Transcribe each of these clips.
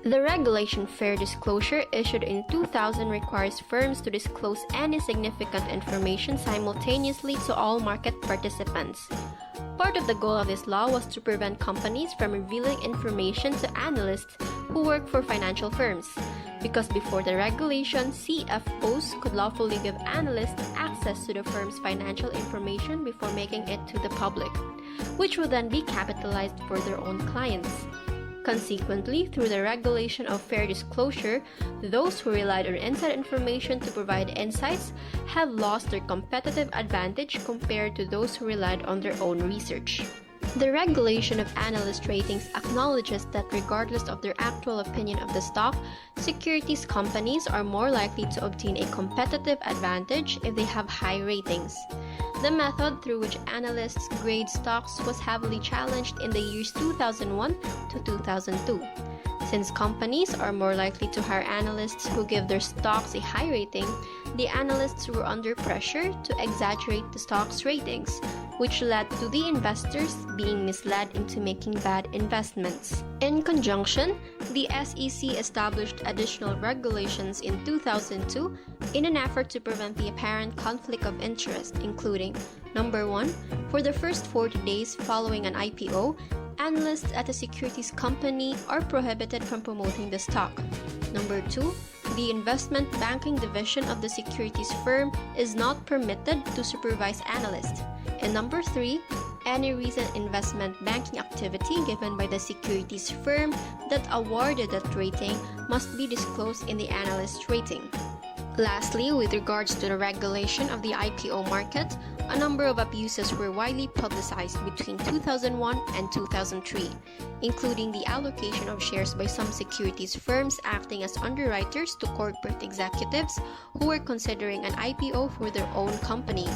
The regulation Fair Disclosure issued in 2000 requires firms to disclose any significant information simultaneously to all market participants. Part of the goal of this law was to prevent companies from revealing information to analysts who work for financial firms, because before the regulation, CFOs could lawfully give analysts access to the firm's financial information before making it to the public, which would then be capitalized for their own clients. Consequently, through the regulation of fair disclosure, those who relied on inside information to provide insights have lost their competitive advantage compared to those who relied on their own research. The regulation of analyst ratings acknowledges that regardless of their actual opinion of the stock, securities companies are more likely to obtain a competitive advantage if they have high ratings. The method through which analysts grade stocks was heavily challenged in the years 2001 to 2002. Since companies are more likely to hire analysts who give their stocks a high rating, the analysts were under pressure to exaggerate the stock's ratings, which led to the investors being misled into making bad investments. In conjunction, the SEC established additional regulations in 2002 in an effort to prevent the apparent conflict of interest, including: Number 1, for the first 40 days following an IPO, analysts at a securities company are prohibited from promoting the stock. Number 2, the investment banking division of the securities firm is not permitted to supervise analysts. And number 3, any recent investment banking activity given by the securities firm that awarded that rating must be disclosed in the analyst rating. Lastly, with regards to the regulation of the IPO market, a number of abuses were widely publicized between 2001 and 2003, including the allocation of shares by some securities firms acting as underwriters to corporate executives who were considering an IPO for their own company,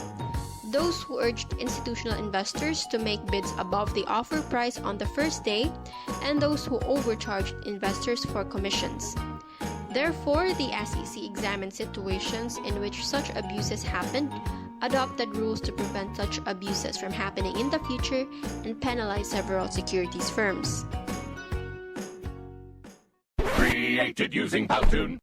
those who urged institutional investors to make bids above the offer price on the first day, and those who overcharged investors for commissions. Therefore, the SEC examined situations in which such abuses happened, adopted rules to prevent such abuses from happening in the future, and penalized several securities firms. Created using Powtoon.